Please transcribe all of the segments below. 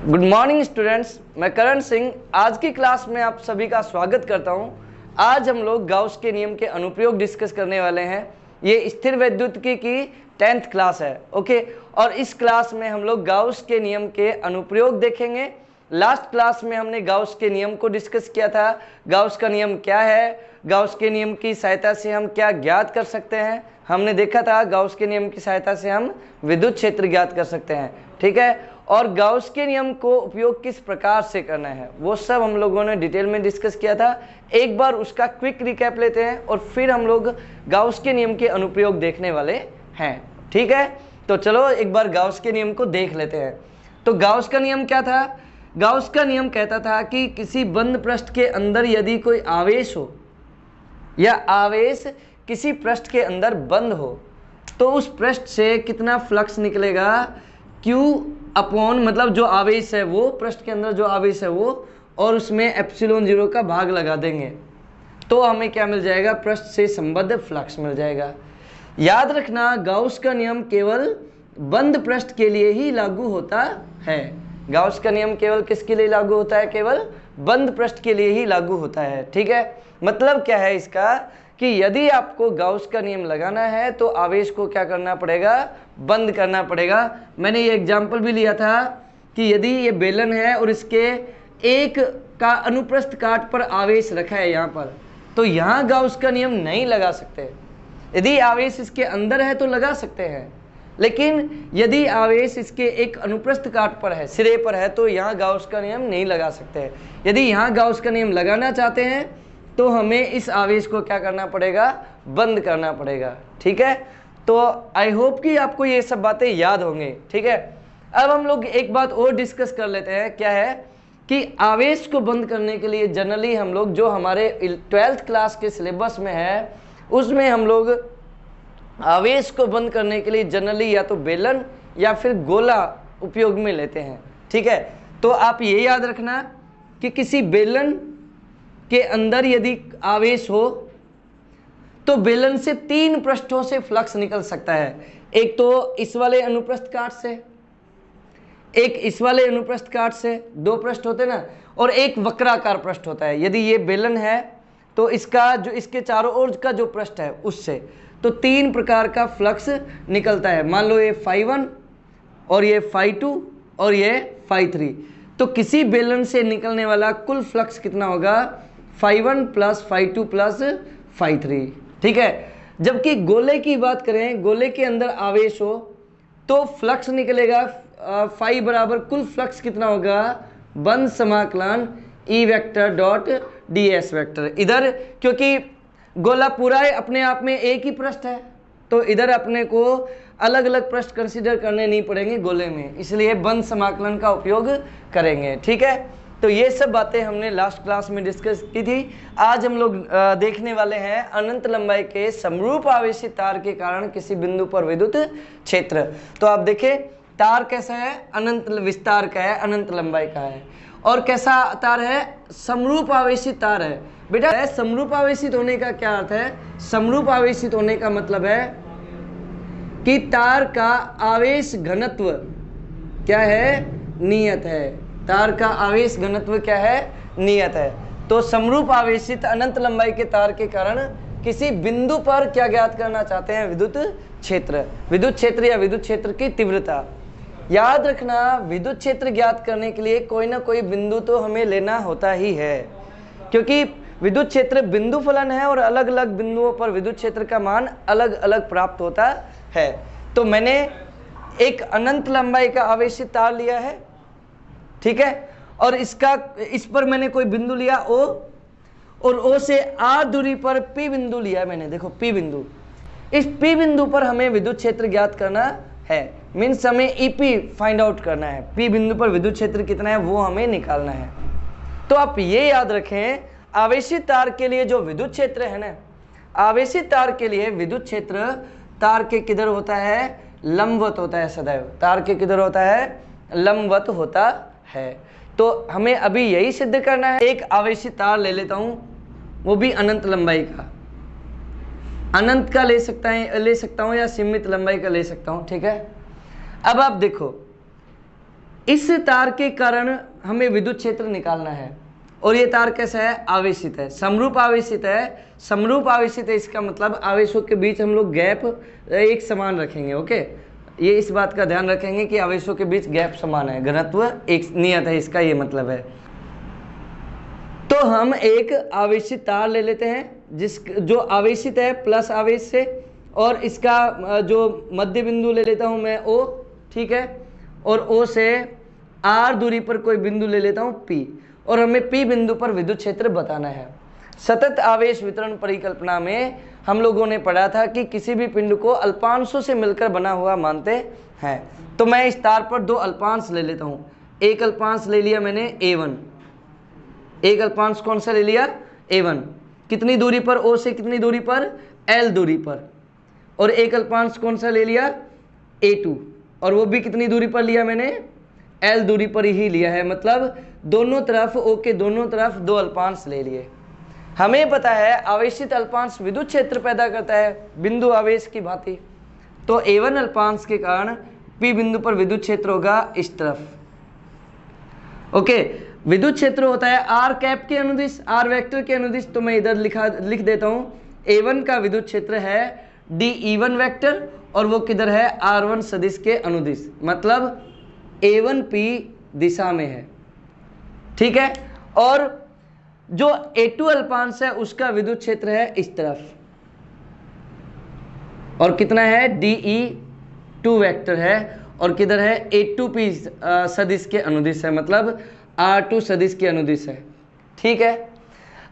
Good morning students, मैं करण सिंह आज की क्लास में आप सभी का स्वागत करता हूं। आज हम लोग गाउस के नियम के अनुप्रयोग डिस्कस करने वाले हैं। ये स्थिर वैद्युतिकी की 10th क्लास है, ओके। और इस क्लास में हम लोग गाउस के नियम के अनुप्रयोग देखेंगे। लास्ट क्लास में हमने गाउस के नियम को डिस्कस किया था। गाउस का नियम क्या है, गाउस के नियम की सहायता से हम क्या ज्ञात कर सकते हैं। हमने देखा था गाउस के नियम की सहायता से हम विद्युत क्षेत्र ज्ञात कर सकते हैं, ठीक है। और गाउस के नियम को उपयोग किस प्रकार से करना है वो सब हम लोगों ने डिटेल में डिस्कस किया था। एक बार उसका क्विक रिकैप लेते हैं और फिर हम लोग गाउस के नियम के अनुप्रयोग देखने वाले हैं, ठीक है। तो चलो एक बार गाउस के नियम को देख लेते हैं। तो गाउस का नियम क्या था? गाउस का नियम कहता था कि किसी बंद पृष्ठ के अंदर यदि कोई आवेश हो या आवेश किसी पृष्ठ के अंदर बंद हो तो उस पृष्ठ से कितना फ्लक्स निकलेगा, Q अपॉन मतलब जो आवेश है वो पृष्ठ के अंदर जो आवेश है वो, और उसमें एप्सिलॉन 0 का भाग लगा देंगे तो हमें क्या मिल जाएगा, पृष्ठ से संबद्ध फ्लक्स मिल जाएगा। याद रखना गाउस का नियम केवल बंद पृष्ठ के लिए ही लागू होता है। गाउस का नियम केवल किसके लिए लागू होता है? केवल बंद पृष्ठ के लिए ही लागू होता है, ठीक है। मतलब क्या है इसका कि यदि आपको गाउस का नियम लगाना है तो आवेश को क्या करना पड़ेगा, बंद करना पड़ेगा। मैंने ये एग्जाम्पल भी लिया था कि यदि ये बेलन है और इसके एक का अनुप्रस्थ काट पर आवेश रखा है यहाँ पर, तो यहाँ गाउस का नियम नहीं लगा सकते। यदि आवेश इसके अंदर है तो लगा सकते हैं, लेकिन यदि आवेश इसके एक अनुप्रस्थ काट पर है, सिरे पर है, तो यहाँ गाउस का नियम नहीं लगा सकते। यदि यहाँ गाउस का नियम लगाना चाहते हैं तो हमें इस आवेश को क्या करना पड़ेगा, बंद करना पड़ेगा, ठीक है। तो आई होप कि आपको ये सब बातें याद होंगी, ठीक है। अब हम लोग एक बात और डिस्कस कर लेते हैं, क्या है कि आवेश को बंद करने के लिए जनरली हम लोग जो हमारे 12th क्लास के सिलेबस में है उसमें हम लोग आवेश को बंद करने के लिए जनरली या तो बेलन या फिर गोला उपयोग में लेते हैं, ठीक है। तो आप ये याद रखना कि किसी बेलन के अंदर यदि आवेश हो तो बेलन से 3 पृष्ठों से फ्लक्स निकल सकता है। एक तो इस वाले अनुप्रस्थ काट से, एक इस वाले अनुप्रस्थ काट से, 2 पृष्ठ होते ना, और एक वक्राकार पृष्ठ होता है। यदि ये बेलन है तो इसका जो इसके चारों ओर का जो पृष्ठ है उससे तो 3 प्रकार का फ्लक्स निकलता है। मान लो ये φ1 और ये φ2 और ये φ3, तो किसी बेलन से निकलने वाला कुल फ्लक्स कितना होगा, φ1 प्लस φ2 प्लस φ3, ठीक है। जबकि गोले की बात करें, गोले के अंदर आवेश हो तो फ्लक्स निकलेगा फाई बराबर कुल फ्लक्स कितना होगा, बंद समाकलन E vector dot ds vector. इधर क्योंकि गोला पूरा है अपने आप में एक ही पृष्ठ है तो इधर अपने को अलग अलग पृष्ठ कंसीडर करने नहीं पड़ेंगे गोले में, इसलिए बंद समाकलन का उपयोग करेंगे, ठीक है। तो ये सब बातें हमने लास्ट क्लास में डिस्कस की थी। आज हम लोग देखने वाले हैं अनंत लंबाई के समरूप आवेशित तार के कारण किसी बिंदु पर विद्युत क्षेत्र। तो आप देखें तार कैसा है, अनंत विस्तार का है, अनंत लंबाई का है। और कैसा तार है, समरूप आवेशित तार है। बेटा समरूप आवेशित होने का क्या अर्थ है? समरूप आवेशित होने का मतलब है कि तार का आवेश घनत्व क्या है, नियत है। तार का आवेश घनत्व क्या है, नियत है। तो समरूप आवेशित अनंत लंबाई के तार के कारण किसी बिंदु पर क्या ज्ञात करना चाहते हैं, विद्युत क्षेत्र। विद्युत क्षेत्र या विद्युत क्षेत्र की तीव्रता। याद रखना विद्युत क्षेत्र ज्ञात करने के लिए कोई ना कोई बिंदु तो हमें लेना होता ही है, क्योंकि विद्युत क्षेत्र बिंदु फलन है और अलग अलग बिंदुओं पर विद्युत क्षेत्र का मान अलग अलग प्राप्त होता है। तो मैंने एक अनंत लंबाई का आवेशित तार लिया है, ठीक है, और इस पर मैंने कोई बिंदु लिया O, और O से R दूरी पर P बिंदु लिया मैंने। देखो P बिंदु, इस P बिंदु पर हमें विद्युत क्षेत्र ज्ञात करना है, मीन्स हमें EP फाइंड आउट करना है। P बिंदु पर विद्युत क्षेत्र कितना है वो हमें निकालना है। तो आप ये याद रखें आवेशित तार के लिए जो विद्युत क्षेत्र है ना, आवेशित तार के लिए विद्युत क्षेत्र तार के किधर होता है, लंबवत होता है सदैव। तार के किधर होता है, लंबवत होता है। तो हमें अभी यही सिद्ध करना है। एक आवेशित तार ले लेता हूं, वो भी अनंत लंबाई का, अनंत का ले सकता हूं या सीमित लंबाई का ले सकता हूं, ठीक है। अब आप देखो इस तार के कारण हमें विद्युत क्षेत्र निकालना है। और ये तार कैसा है? आवेशित है, समरूप आवेशित है। समरूप आवेशित है इसका मतलब आवेशों के बीच हम लोग गैप एक समान रखेंगे। ओके, ये इस बात का ध्यान रखेंगे कि आवेशों के बीच गैप समान है, घनत्व एक नियत है, इसका ये मतलब है। तो हम एक आवेशित तार ले लेते हैं जो आवेशित है प्लस आवेश से, और इसका जो मध्य बिंदु ले लेता हूं मैं O, ठीक है, और O से R दूरी पर कोई बिंदु ले लेता हूं P, और हमें P बिंदु पर विद्युत क्षेत्र बताना है। सतत आवेश वितरण परिकल्पना में हम लोगों ने पढ़ा था कि किसी भी पिंड को अल्पांशों से मिलकर बना हुआ मानते हैं। तो मैं इस तार पर दो अल्पांश ले लेता हूं। एक अल्पांश ले लिया मैंने A1, एक अल्पांश कौन सा ले लिया? A1, कितनी दूरी पर? O से कितनी दूरी पर? L दूरी पर। और एक अल्पांश कौन सा ले लिया? A2, और वो भी कितनी दूरी पर लिया मैंने? L दूरी पर ही लिया है, मतलब दोनों तरफ O के दोनों तरफ दो अल्पांश ले लिए। हमें पता है आवेशित अल्पांश विद्युत क्षेत्र पैदा करता है बिंदु आवेश की भांति। तो A1 अल्पांश के कारण P बिंदु पर विद्युत क्षेत्र होगा इस तरफ। ओके, विद्युत क्षेत्र होता है R कैप के अनुदिश, R वेक्टर के अनुदिश। तो मैं इधर लिख देता हूं A1 का विद्युत क्षेत्र है dE1 वेक्टर, और वो किधर है? R1 सदिश के अनुदिश, मतलब A1P दिशा में है, ठीक है। और जो A2 अल्पांश है उसका विद्युत क्षेत्र है इस तरफ, और कितना है? dE2 वेक्टर है, और किधर है? A2P सदिश के अनुदिश है, मतलब R2 सदिश के अनुदिश है, ठीक है।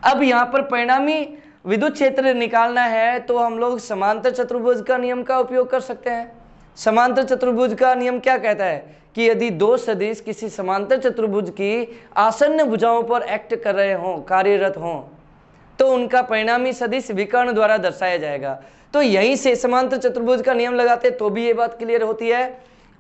अब यहाँ पर परिणामी विद्युत क्षेत्र निकालना है तो हम लोग समांतर चतुर्भुज का नियम का उपयोग कर सकते हैं। समांतर चतुर्भुज का नियम क्या कहता है कि यदि दो सदिश किसी समांतर चतुर्भुज की आसन्न भुजाओं पर एक्ट कर रहे हों, कार्यरत हों, तो उनका परिणामी सदिश विकर्ण द्वारा दर्शाया जाएगा। तो यहीं से समांतर चतुर्भुज का नियम लगाते तो भी ये बात क्लियर होती है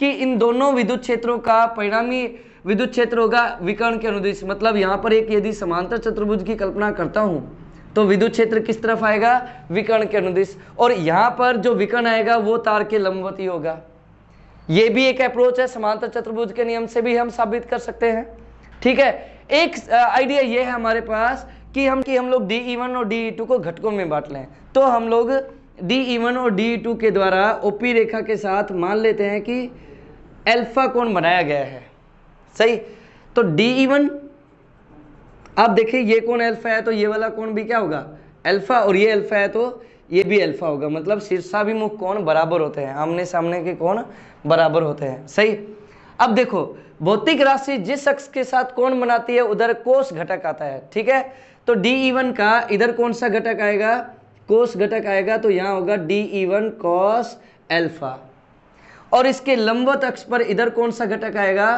कि इन दोनों विद्युत क्षेत्रों का परिणामी विद्युत क्षेत्र होगा विकर्ण के अनुदिश। मतलब यहाँ पर एक यदि समांतर चतुर्भुज की कल्पना करता हूँ तो विद्युत क्षेत्र किस तरफ आएगा? विकर्ण के अनुदिश। और यहाँ पर जो विकर्ण आएगा वो तार के लंबवत ही होगा। ये भी एक अप्रोच है, समांतर चतुर्भुज के नियम से भी हम साबित कर सकते हैं, ठीक है। एक आइडिया ये है हमारे पास कि हम लोग dE1 और dE2 को घटकों में बांट लें। तो हम लोग dE1 और dE2 के द्वारा OP रेखा के साथ मान लेते हैं कि अल्फा कोण बनाया गया है, सही। तो dE1, आप देखिए ये कोण अल्फा है तो ये वाला कोण भी क्या होगा? अल्फा, और ये अल्फा है तो ये भी अल्फा होगा, मतलब शीर्षाभिमुख कोण बराबर होते हैं, आमने सामने के कोण बराबर होते हैं, सही। अब देखो भौतिक राशि जिस अक्ष के साथ कोण बनाती है उधर कोस घटक आता है, ठीक है। तो dE1 का इधर कौन सा घटक आएगा? कोस घटक आएगा, तो यहाँ होगा dE1 cos अल्फा। और इसके लंबवत अक्ष पर इधर कौन सा घटक आएगा?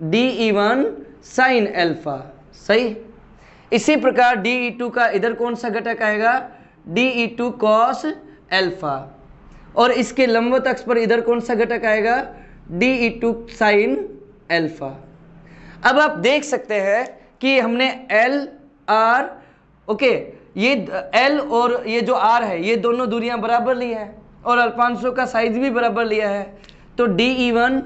dE1 sin अल्फा, सही। इसी प्रकार dE2 का इधर कौन सा घटक आएगा? dE2 cos alpha. और इसके लंबवत अक्ष पर इधर कौन सा घटक आएगा? dE2 sin alpha. अब आप देख सकते हैं कि हमने L R, ओके, ये L और ये जो R है ये दोनों दूरियां बराबर ली हैं और अल्पांशों का साइज भी बराबर लिया है। तो dE1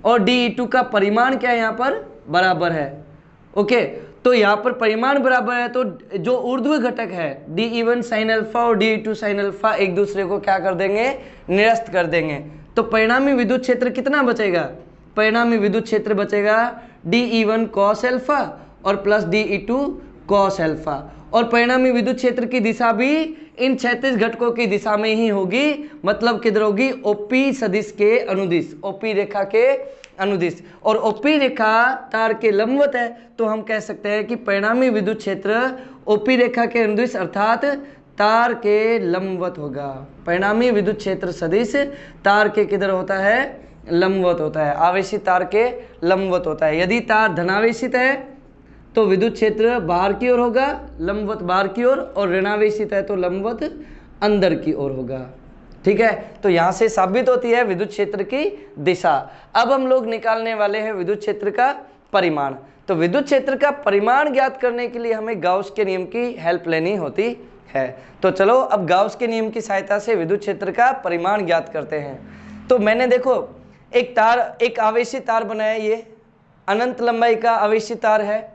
और dE2 का परिमाण क्या है? यहाँ पर बराबर है, ओके। तो यहाँ पर परिमाण बराबर है, तो जो ऊर्ध्व घटक है dE1 sin अल्फा और dE2 sin अल्फा एक दूसरे को क्या कर देंगे? निरस्त कर देंगे। तो परिणामी विद्युत क्षेत्र कितना बचेगा? परिणामी विद्युत क्षेत्र बचेगा dE1 cos अल्फा और प्लस dE2 cos अल्फा। और परिणामी विद्युत क्षेत्र की दिशा भी इन क्षैतिज घटकों की दिशा में ही होगी, मतलब किधर होगी? OP सदिश के अनुदिश, OP रेखा के अनुदिश। और OP रेखा तार के लंबवत है, तो हम कह सकते हैं कि परिणामी विद्युत क्षेत्र OP रेखा के अनुदिश अर्थात तार के लंबवत होगा। परिणामी विद्युत क्षेत्र सदिश तार के किधर होता है? लंबवत होता है, आवेशित तार के लंबवत होता है। यदि तार धनावेशित है तो विद्युत क्षेत्र बाहर की ओर होगा, लंबवत बाहर की ओर, और ऋणावेशित है तो लंबवत अंदर की ओर होगा, ठीक है। तो यहाँ से साबित होती है विद्युत क्षेत्र की दिशा। अब हम लोग निकालने वाले हैं विद्युत क्षेत्र का परिमाण। तो विद्युत क्षेत्र का परिमाण ज्ञात करने के लिए हमें गाउस के नियम की हेल्प लेनी होती है। तो चलो अब गाउस के नियम की सहायता से विद्युत क्षेत्र का परिमाण ज्ञात करते हैं। तो मैंने देखो एक आवेशी तार बना है, ये अनंत लंबाई का आवेशी तार है,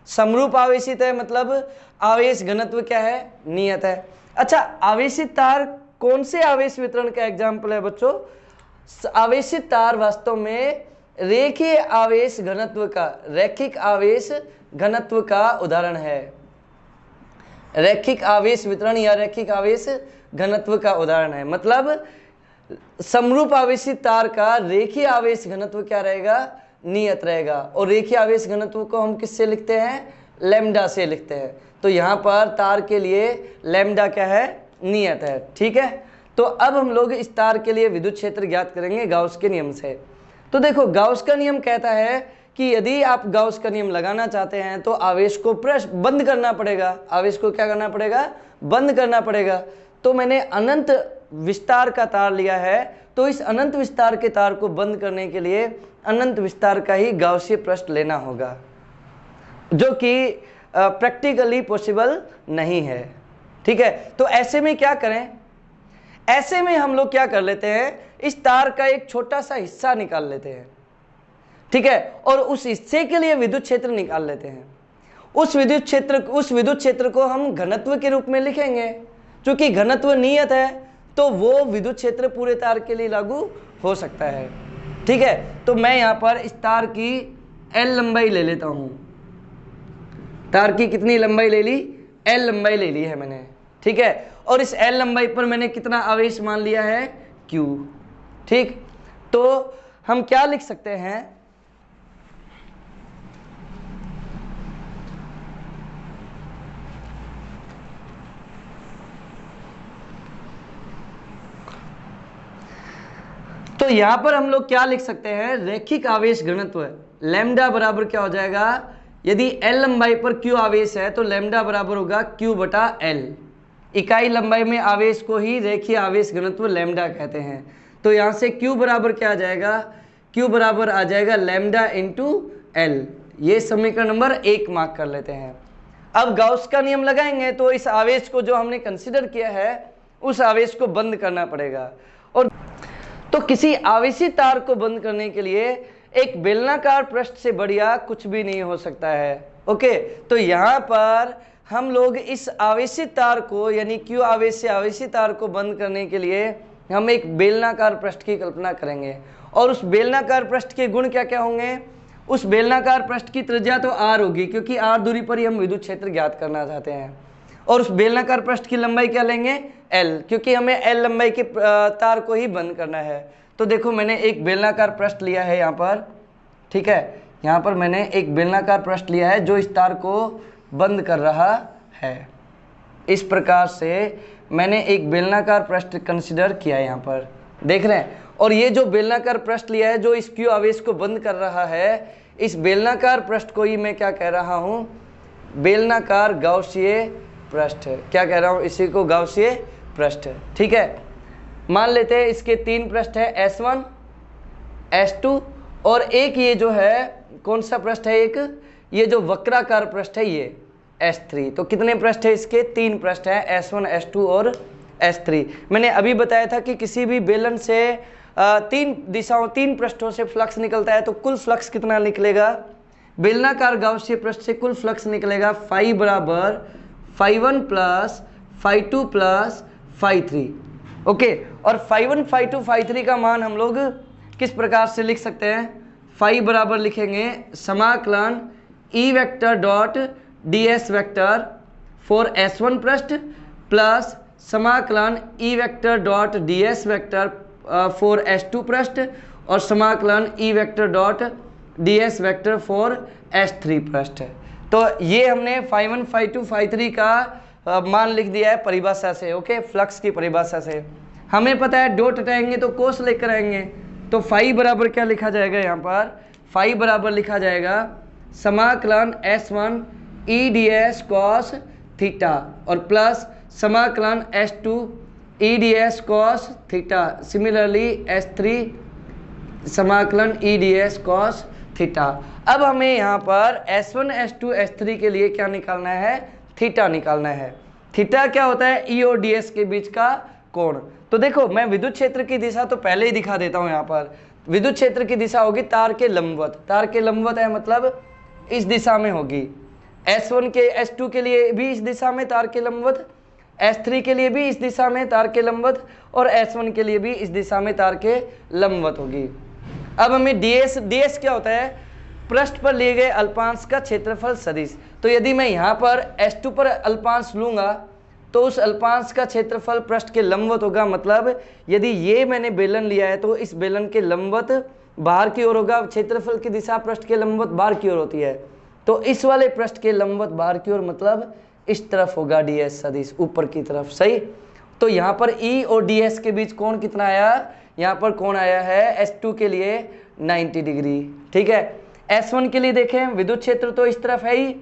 समरूप आवेशित है, मतलब आवेश घनत्व क्या है, नियत है। अच्छा, आवेशित तार कौन से आवेश वितरण का एग्जाम्पल है बच्चों? आवेशित तार वास्तव में रेखीय आवेश घनत्व का, रैखिक आवेश घनत्व का उदाहरण है। रैखिक आवेश वितरण या रैखिक आवेश घनत्व का उदाहरण है। मतलब समरूप आवेशित तार का रेखीय आवेश घनत्व क्या रहेगा, नियत रहेगा। और रेखीय आवेश घनत्व को हम किससे लिखते हैं, लैम्डा से लिखते हैं। तो यहाँ पर तार के लिए लैम्डा क्या है, नियत है। ठीक है, तो अब हम लोग इस तार के लिए विद्युत क्षेत्र ज्ञात करेंगे गाउस के नियम से। तो देखो, गाउस का नियम कहता है कि यदि आप गाउस का नियम लगाना चाहते हैं तो आवेश को बंद करना पड़ेगा। आवेश को क्या करना पड़ेगा, बंद करना पड़ेगा। तो मैंने अनंत विस्तार का तार लिया है, तो इस अनंत विस्तार के तार को बंद करने के लिए अनंत विस्तार का ही गाउसीय पृष्ठ लेना होगा, जो कि प्रैक्टिकली पॉसिबल नहीं है। ठीक है, तो ऐसे में क्या करें, ऐसे में हम लोग क्या कर लेते हैं, इस तार का एक छोटा सा हिस्सा निकाल लेते हैं। ठीक है, और उस हिस्से के लिए विद्युत क्षेत्र निकाल लेते हैं। उस विद्युत क्षेत्र को हम घनत्व के रूप में लिखेंगे। चूंकि घनत्व नियत है तो वो विद्युत क्षेत्र पूरे तार के लिए लागू हो सकता है। ठीक है, तो मैं यहां पर इस तार की L लंबाई ले लेता हूं। तार की कितनी लंबाई ले ली, L लंबाई ले ली है मैंने। ठीक है, और इस L लंबाई पर मैंने कितना आवेश मान लिया है, Q। ठीक, तो हम क्या लिख सकते हैं, तो यहां पर हम लोग क्या लिख सकते हैं, रैखिक आवेश घनत्व लैम्डा बराबर क्या हो जाएगा, यदि L लंबाई पर Q आवेश है तो लैम्डा बराबर होगा Q बटा L। इकाई लंबाई में आवेश को ही रेखीय आवेश घनत्व लैम्डा कहते हैं। तो यहां से Q बराबर क्या आ जाएगा, Q बराबर आ जाएगा लैम्डा इंटू L। ये समीकरण नंबर 1 मार्क कर लेते हैं। अब गाउस का नियम लगाएंगे तो इस आवेश को जो हमने कंसीडर किया है उस आवेश को बंद करना पड़ेगा। और तो किसी आवेशित तार को बंद करने के लिए एक बेलनाकार पृष्ठ से बढ़िया कुछ भी नहीं हो सकता है। ओके, तो यहाँ पर हम लोग इस आवेशित तार को यानी Q आवेश से आवेशित तार को बंद करने के लिए हम एक बेलनाकार पृष्ठ की कल्पना करेंगे। और उस बेलनाकार पृष्ठ के गुण क्या क्या होंगे, उस बेलनाकार पृष्ठ की त्रिज्या तो R होगी, क्योंकि R दूरी पर ही हम विद्युत क्षेत्र ज्ञात करना चाहते हैं। और उस बेलनाकार पृष्ठ की लंबाई क्या लेंगे, L, क्योंकि हमें L लंबाई के तार को ही बंद करना है। तो देखो, मैंने एक बेलनाकार पृष्ठ लिया है यहाँ पर। ठीक है, यहाँ पर मैंने एक बेलनाकार पृष्ठ लिया है जो इस तार को बंद कर रहा है। इस प्रकार से मैंने एक बेलनाकार पृष्ठ कंसिडर किया है यहाँ पर, देख रहे हैं। और ये जो बेलनाकार पृष्ठ लिया है जो इस Q आवेश को बंद कर रहा है, इस बेलनाकार पृष्ठ को ही मैं क्या कह रहा हूँ, बेलनाकार गाउसीय पृष्ठ। क्या कह रहा हूँ, इसी को गाउसीय पृष्ठ। ठीक है, मान लेते हैं इसके 3 पृष्ठ है, S1 S2 और एक ये जो है कौन सा पृष्ठ है, एक ये जो वक्राकार पृष्ठ है ये S3। तो कितने पृष्ठ है इसके, 3 पृष्ठ है, S1 S2 और S3। मैंने अभी बताया था कि किसी भी बेलन से 3 दिशाओं 3 पृष्ठों से फ्लक्स निकलता है तो कुल फ्लक्स कितना निकलेगा, बेलनाकार गाउसीय पृष्ठ से कुल फ्लक्स निकलेगा फाई बराबर φ1 प्लस φ2 प्लस φ3। ओके, और φ1 φ2 φ3 का मान हम लोग किस प्रकार से लिख सकते हैं, फाई बराबर लिखेंगे समाकलन E vector dot ds vector for S1 पृष्ठ प्लस समाकलन E vector dot ds vector for S2 पृष्ठ और समाकलन E vector dot ds vector for S3 पृष्ठ। तो ये हमने φ1 φ2 φ3 का मान लिख दिया है परिभाषा से। ओके, फ्लक्स की परिभाषा से हमें पता है डॉट हटाएंगे तो कोस लेकर आएंगे। तो फाई बराबर क्या लिखा जाएगा, यहाँ पर फाई बराबर लिखा जाएगा समाकलन S1 E ds cos theta और प्लस समाकलन S2 E ds cos theta, similarly S3 समाकलन E ds cos थीटा। अब हमें यहाँ पर S1 S2 S3 के लिए क्या निकालना है, थीटा निकालना है। थीटा क्या होता है, E और ds के बीच का कोण। तो देखो, मैं विद्युत क्षेत्र की दिशा तो पहले ही दिखा देता हूँ यहाँ पर। विद्युत क्षेत्र की दिशा होगी तार के लंबवत, तार के लंबवत है मतलब इस दिशा में होगी। S1 के S2 के लिए भी इस दिशा में तार के लंबवत, S3 के लिए भी इस दिशा में तार के लंबवत और S1 के लिए भी इस दिशा में तार के लंबवत होगी। अब हमें ds क्या होता है, पृष्ठ पर लिए गए अल्पांश का क्षेत्रफल सदिश। तो यदि मैं यहाँ पर S2 पर अल्पांश लूंगा तो उस अल्पांश का क्षेत्रफल पृष्ठ के लंबवत होगा। मतलब यदि ये मैंने बेलन लिया है तो इस बेलन के लंबवत बाहर की ओर होगा, क्षेत्रफल की दिशा पृष्ठ के लंबवत बाहर की ओर होती है। तो इस वाले पृष्ठ के लंबवत बाहर की ओर मतलब इस तरफ होगा ds सदिश, ऊपर की तरफ। सही। तो यहाँ पर E और ds के बीच कोण कितना आया, यहाँ पर कोण आया है S2 के लिए 90 डिग्री। ठीक है। S1 के लिए देखें, विद्युत क्षेत्र तो इस तरफ है ही,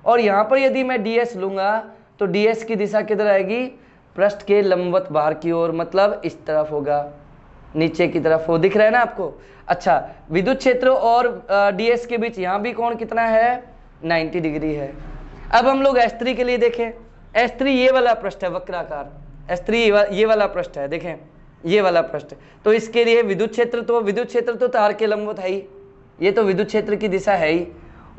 और यहाँ पर यदि मैं ds लूंगा तो ds की दिशा किधर आएगी, पृष्ठ के लंबवत बाहर की ओर, मतलब इस तरफ होगा, नीचे की तरफ। वो दिख रहा है ना आपको। अच्छा, विद्युत क्षेत्र और ds के बीच यहाँ भी कोण कितना है, 90 डिग्री है। अब हम लोग S3 के लिए देखें, S3 ये वाला पृष्ठ है वक्राकार, S3 ये वाला पृष्ठ है, देखें ये वाला पृष्ठ। तो इसके लिए विद्युत क्षेत्र तो तार के लंबवत है ही, ये तो विद्युत क्षेत्र की दिशा है ही,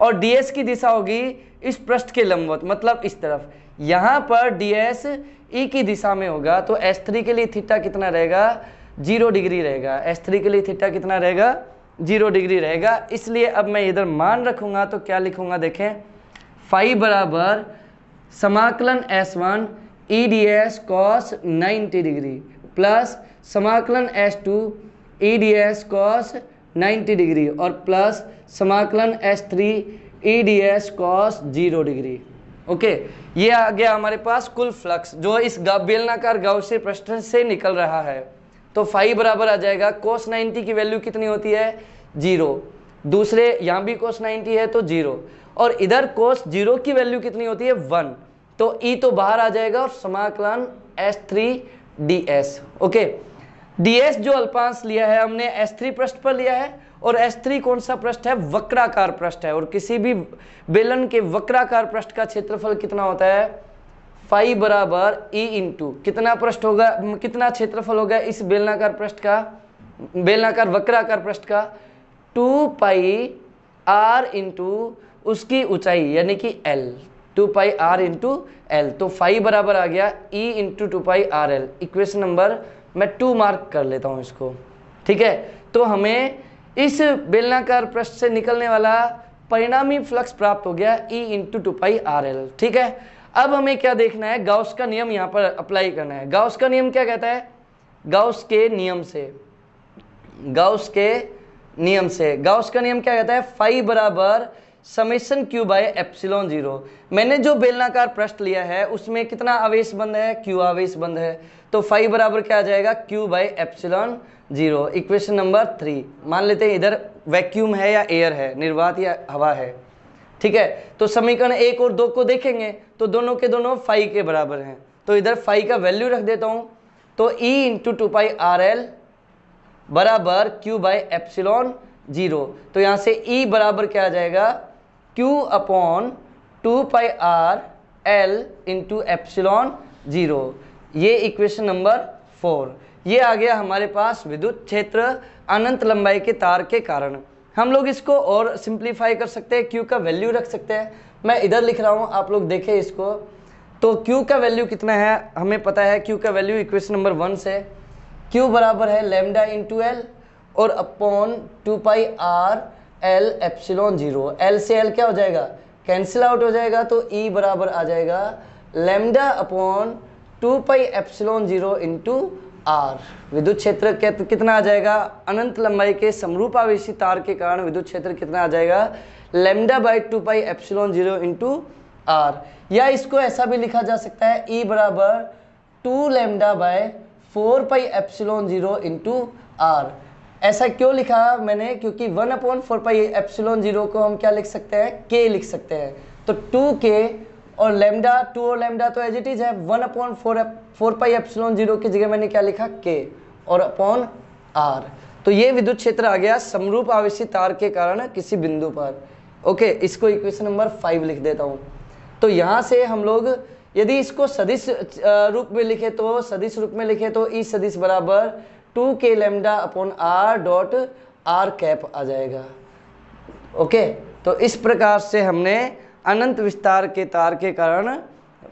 और ds की दिशा होगी इस पृष्ठ के लंबवत, मतलब इस तरफ। यहाँ पर ds E की दिशा में होगा तो S3 के लिए थीटा कितना रहेगा, 0 डिग्री रहेगा। S3 के लिए थीटा कितना रहेगा, 0 डिग्री रहेगा। इसलिए अब मैं इधर मान रखूंगा तो क्या लिखूंगा, देखें फाई बराबर समाकलन S1 E ds cos 90 degree plus समाकलन S2 E ds cos 90 degree और प्लस समाकलन S3 E ds cos 0 degree. Okay, ये आ गया हमारे पास कुल फ्लक्स जो इस बेलनाकार गाउसियन पृष्ठ से निकल रहा है। तो फाई बराबर आ जाएगा cos 90 की वैल्यू कितनी होती है, 0। दूसरे यहाँ भी cos 90 है तो 0, और इधर cos 0 की वैल्यू कितनी होती है, 1। तो E तो बाहर आ जाएगा और समाकलन S3 ds। ओके, ds जो अल्पांश लिया है हमने S3 पृष्ठ पर लिया है, और S3 कौन सा पृष्ठ है, वक्राकार पृष्ठ है, और किसी भी बेलन के वक्राकार पृष्ठ का क्षेत्रफल कितना होता है, फाई बराबर E इंटू कितना पृष्ठ होगा, कितना क्षेत्रफल होगा इस बेलनाकार पृष्ठ का, बेलनाकार वक्राकार पृष्ठ का, 2 पाई r इंटू उसकी ऊंचाई यानी कि L, 2 पाई r इंटू L। तो फाई बराबर आ गया E इंटू 2 पाई आर एल। इक्वेशन नंबर मैं 2 मार्क कर लेता हूं इसको। ठीक है। तो हमें इस बेलनाकार पृष्ठ से निकलने वाला परिणामी फ्लक्स प्राप्त हो गया E इंटू 2 पाई आर एल। ठीक है। अब हमें क्या देखना है, गाउस का नियम यहाँ पर अप्लाई करना है। गाउस का नियम क्या कहता है, गाउस के नियम का नियम क्या कहता है, फाई बराबर समेशन q बाय एप्सिलॉन 0। मैंने जो बेलनाकार पृष्ठ लिया है उसमें कितना आवेश बंद है, q आवेश बंद है। तो फाई बराबर क्या आ जाएगा, q by epsilon 0। Equation number 3 मान लेते हैं इधर वैक्यूम है या एयर है, निर्वात या हवा है। ठीक है। तो समीकरण 1 और 2 को देखेंगे तो दोनों के दोनों फाई के बराबर हैं। तो इधर फाई का वैल्यू रख देता हूं, तो E इंटू 2 पाई आर एल बराबर q बाय एप्सिलॉन 0। तो यहाँ से E बराबर क्या आ जाएगा, q अपॉन 2 पाई आर एल इंटू एप्सिलॉन 0। ये इक्वेशन नंबर 4। ये आ गया हमारे पास विद्युत क्षेत्र अनंत लंबाई के तार के कारण। हम लोग इसको और सिंप्लीफाई कर सकते हैं, q का वैल्यू रख सकते हैं। मैं इधर लिख रहा हूँ, आप लोग देखें इसको। तो q का वैल्यू कितना है हमें पता है, q का वैल्यू इक्वेशन नंबर 1 से q बराबर है लैम्डा इंटू एल और अपॉन 2 पाई आर एल एप्सिलॉन 0। एल से एल क्या हो जाएगा, कैंसिल आउट हो जाएगा। तो E बराबर आ जाएगा lambda upon 2 pi epsilon 0 into r. विद्युत क्षेत्र कितना आ जाएगा, अनंत लंबाई के समरूपावेशी तार के कारण विद्युत क्षेत्र कितना आ जाएगा, lambda by 2 pi epsilon 0 into r. या इसको ऐसा भी लिखा जा सकता है, E बराबर 2 lambda by 4 pi epsilon 0 into r. ऐसा क्यों लिखा मैंने, क्योंकि 1/4 पाई एप्सिलॉन 0 को हम क्या लिख सकते हैं, k लिख सकते हैं। तो 2k और लैम्डा, 2 और लैम्डा तो एज इट इज है, 1/4 पाई एप्सिलॉन 0 की जगह मैंने क्या लिखा, k और अपॉन r। तो ये विद्युत क्षेत्र आ गया समरूप आवेशी तार के कारण किसी बिंदु पर। ओके, इसको इक्वेशन नंबर 5 लिख देता हूँ। तो यहाँ से हम लोग यदि इसको सदिश रूप में लिखे तो E सदिश बराबर 2k lambda upon r dot R cap आ जाएगा। ओके, तो इस प्रकार से हमने अनंत विस्तार के तार के कारण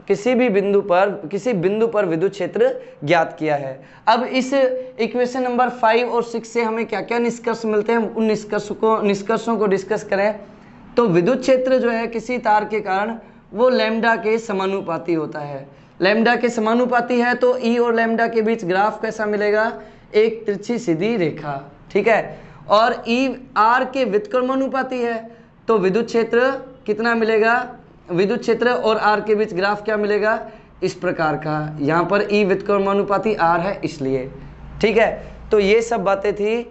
किसी बिंदु पर विद्युत क्षेत्र ज्ञात किया है। अब इस इक्वेशन नंबर 5 और 6 से हमें क्या क्या निष्कर्ष मिलते हैं, उन निष्कर्षों को डिस्कस करें। तो विद्युत क्षेत्र जो है किसी तार के कारण वो लैम्डा के समानुपाती होता है। लैम्डा के समानुपाती है तो ई और लैम्डा के बीच ग्राफ कैसा मिलेगा, एक तिरछी सीधी रेखा, ठीक है। और ई आर के व्युत्क्रमानुपाती है तो विद्युत क्षेत्र कितना मिलेगा, विद्युत क्षेत्र और आर के बीच ग्राफ क्या मिलेगा, इस प्रकार का। यहाँ पर ई व्युत्क्रमानुपाती आर है इसलिए, ठीक है। तो ये सब बातें थी